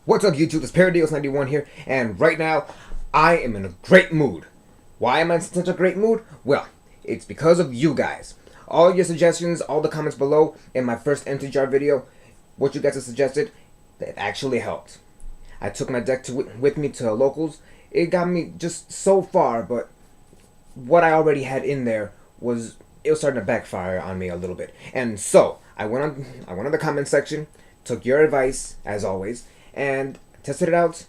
What's up, YouTube? It's Paradios91 here, and right now, I am in a great mood. Why am I in such a great mood? Well, it's because of you guys. All your suggestions, all the comments below in my first empty jar video, what you guys have suggested, that actually helped. I took my deck with me to locals. It got me just so far, but what I already had in there was starting to backfire on me a little bit. And so I went on the comment section, took your advice as always, and tested it out,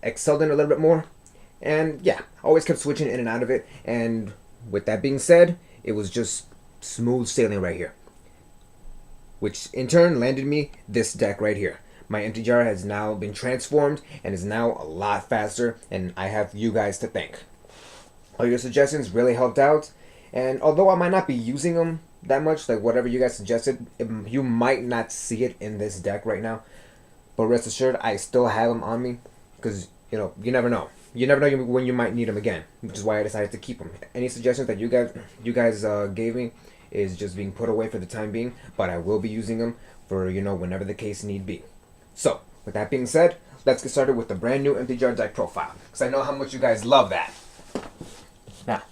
excelled in a little bit more, and yeah, always kept switching in and out of it. And with that being said, it was just smooth sailing right here, which in turn landed me this deck right here. My empty jar has now been transformed and is now a lot faster, and I have you guys to thank. All your suggestions really helped out, and although I might not be using them that much, like whatever you guys suggested, you might not see it in this deck right now, but rest assured I still have them on me, because you never know. You never know when you might need them again, which is why I decided to keep them. Any suggestions that you guys gave me is just being put away for the time being, but I will be using them for whenever the case need be. So with that being said, let's get started with the brand new empty jar deck profile, because I know how much you guys love that. Now,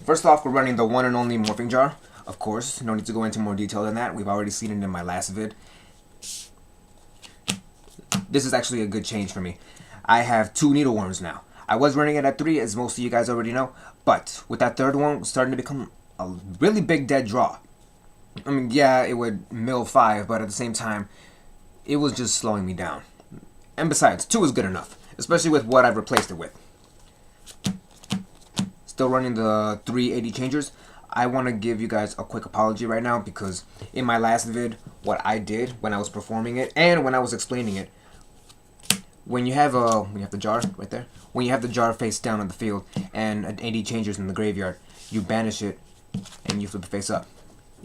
first off, we're running the one and only morphing jar. Of course, no need to go into more detail than that. We've already seen it in my last vid. This is actually a good change for me. I have 2 needleworms now. I was running it at 3, as most of you guys already know, but with that third one starting to become a really big dead draw. I mean, yeah, it would mill 5, but at the same time, it was just slowing me down. And besides, 2 is good enough, especially with what I've replaced it with. Still running the 380 changers. I want to give you guys a quick apology right now, because in my last vid, what I did when I was performing it and when I was explaining it, when you have the jar right there, when you have the jar face down on the field and an 80 changers in the graveyard, you banish it and you flip it face up.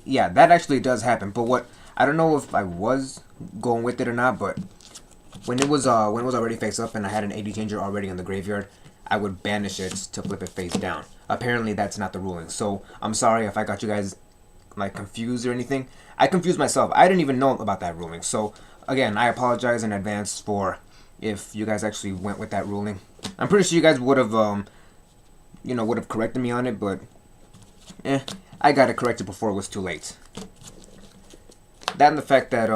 Yeah, that actually does happen. But I don't know if I was going with it or not, but when it was already face up and I had an 80 changer already in the graveyard, I would banish it to flip it face down. Apparently that's not the ruling, so I'm sorry if I got you guys like confused or anything. I confused myself. I didn't even know about that ruling. So again, I apologize in advance for if you guys actually went with that ruling. I'm pretty sure you guys would have would have corrected me on it, but I got it corrected before it was too late. That and the fact that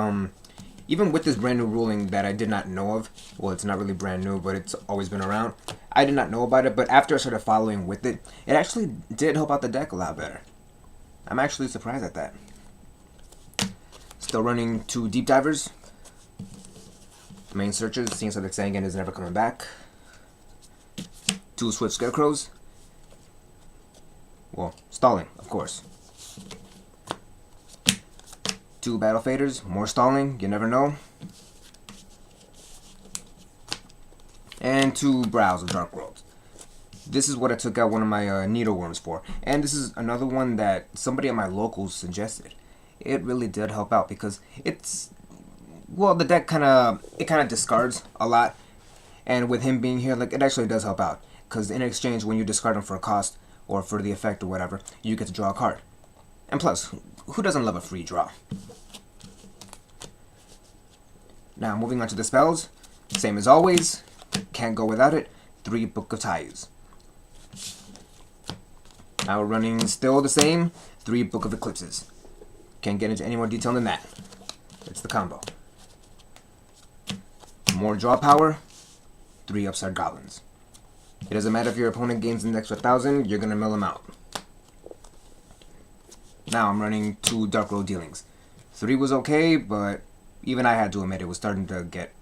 even with this brand new ruling that I did not know of, well, it's not really brand new, but it's always been around. I did not know about it, but after I started following with it, it actually did help out the deck a lot better. I'm actually surprised at that. Still running 2 deep divers. Main searches, seeing so that Sangan is never coming back. 2 swift scarecrows. Well, stalling, of course. 2 battle faders, more stalling, you never know. And 2 brows of dark worlds. This is what I took out one of my needleworms for, and this is another one that somebody at my locals suggested. It really did help out because the deck kind of discards a lot, and with him being here, like, it actually does help out, because in exchange, when you discard him for a cost or for the effect or whatever, you get to draw a card. And plus, who doesn't love a free draw? Now, moving on to the spells, same as always, can't go without it. 3 Book of Tayus. Now we're running still the same 3 Book of Eclipses. Can't get into any more detail than that. It's the combo. More draw power, 3 Upstart Goblins. It doesn't matter if your opponent gains an extra 1,000, you're gonna mill them out. Now I'm running 2 Dark Road Dealings. 3 was okay, but even I had to admit it was starting to get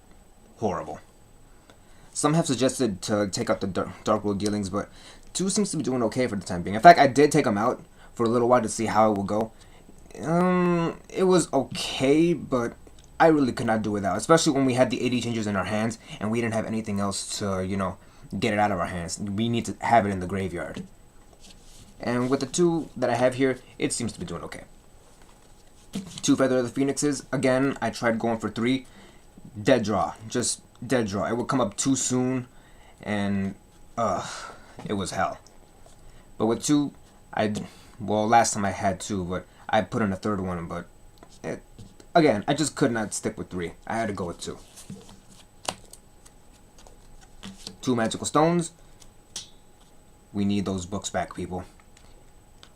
horrible. Some have suggested to take out the Dark Road Dealings, but 2 seems to be doing okay for the time being. In fact, I did take them out for a little while to see how it would go. It was okay, but I really could not do without, especially when we had the 80 changers in our hands and we didn't have anything else to, get it out of our hands. We need to have it in the graveyard. And with the 2 that I have here, it seems to be doing okay. 2 Feather of the Phoenixes. Again, I tried going for 3. Dead draw. Just dead draw. It would come up too soon, and it was hell. But with 2, last time I had 2, but I put in a third one, but again, I just could not stick with 3. I had to go with 2. 2 magical stones. We need those books back, people.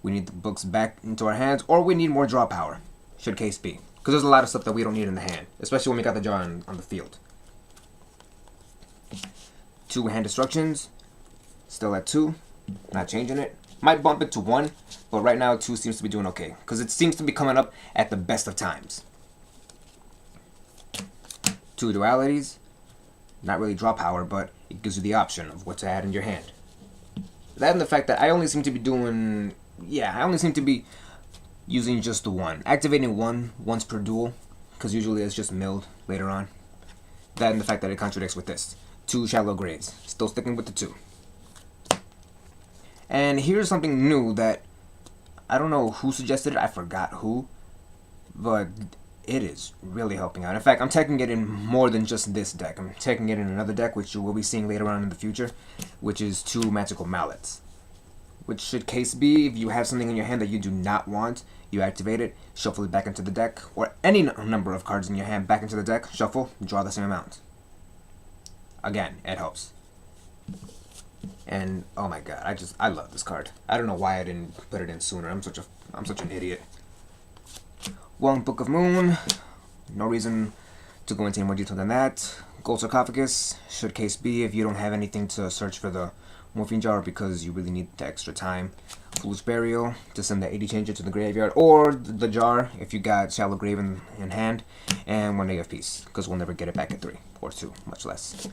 We need the books back into our hands, or we need more draw power, should case be. Because there's a lot of stuff that we don't need in the hand, especially when we got the jar on the field. 2 hand destructions, still at 2, not changing it. Might bump it to 1, but right now 2 seems to be doing okay, because it seems to be coming up at the best of times. 2 dualities, not really draw power, but it gives you the option of what to add in your hand. That and the fact that I only seem to be doing, I only seem to be using just the 1. Activating 1 once per duel, because usually it's just milled later on. That and the fact that it contradicts with this. 2 shallow graves, still sticking with the 2. And here's something new that I don't know who suggested it, I forgot who, but it is really helping out. In fact, I'm taking it in more than just this deck. I'm taking it in another deck, which you will be seeing later on in the future, which is 2 magical mallets. Which should case be, if you have something in your hand that you do not want, you activate it, shuffle it back into the deck, or any number of cards in your hand back into the deck, shuffle, draw the same amount. Again, it helps. And oh my god, I love this card. I don't know why I didn't put it in sooner. I'm such an idiot. 1 Book of Moon. No reason to go into any more detail than that. Gold Sarcophagus. Should case be if you don't have anything to search for the Morphine Jar because you really need the extra time. Foolish Burial to send the 80 changer to the graveyard, or the jar if you got Shallow Grave in hand, and 1 Day of Peace because we'll never get it back at 3 or 2, much less.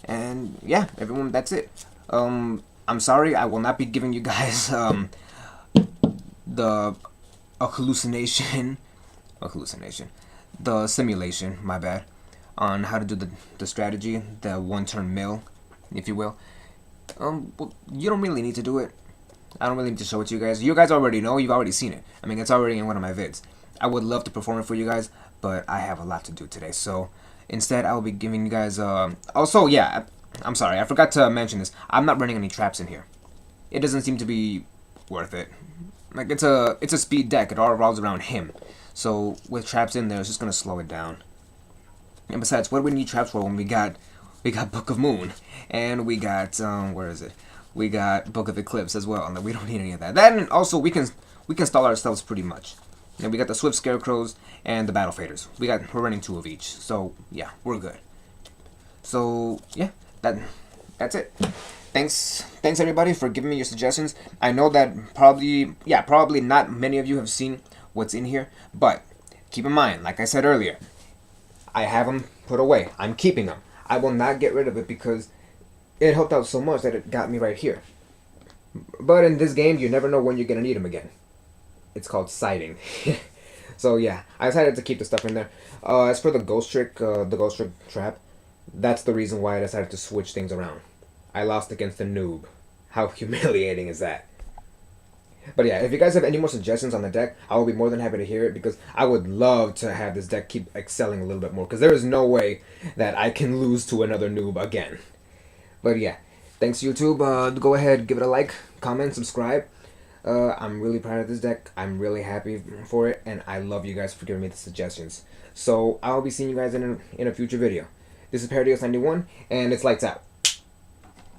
And yeah, everyone, that's it. I'm sorry, I will not be giving you guys the the simulation, my bad, on how to do the strategy, the 1-turn mill, if you will. Well, you don't really need to do it. I don't really need to show it to you guys. You guys already know, you've already seen it. I mean, it's already in one of my vids. I would love to perform it for you guys, but I have a lot to do today, so instead, I will be giving you guys, also, yeah, I'm sorry, I forgot to mention this. I'm not running any traps in here. It doesn't seem to be worth it. Like, it's a speed deck. It all revolves around him. So, with traps in there, it's just going to slow it down. And besides, what do we need traps for when we got Book of Moon, and we got, where is it? We got Book of Eclipse as well, and we don't need any of that. That, and also, we can stall ourselves pretty much. And we got the Swift Scarecrows and the Battle Faders. We're running 2 of each. So yeah, we're good. So yeah, that's it. Thanks everybody for giving me your suggestions. I know that probably not many of you have seen what's in here, but keep in mind, like I said earlier, I have them put away. I'm keeping them. I will not get rid of it because it helped out so much that it got me right here. But in this game, you never know when you're gonna need them again. It's called siding. So yeah, I decided to keep the stuff in there. As for the Ghost Trick trap, that's the reason why I decided to switch things around. I lost against a noob. How humiliating is that? But yeah, if you guys have any more suggestions on the deck, I will be more than happy to hear it because I would love to have this deck keep excelling a little bit more because there is no way that I can lose to another noob again. But yeah, thanks YouTube. Go ahead, give it a like, comment, subscribe. I'm really proud of this deck. I'm really happy for it, and I love you guys for giving me the suggestions. So I'll be seeing you guys in a future video. This is Paradeos91, and it's lights out.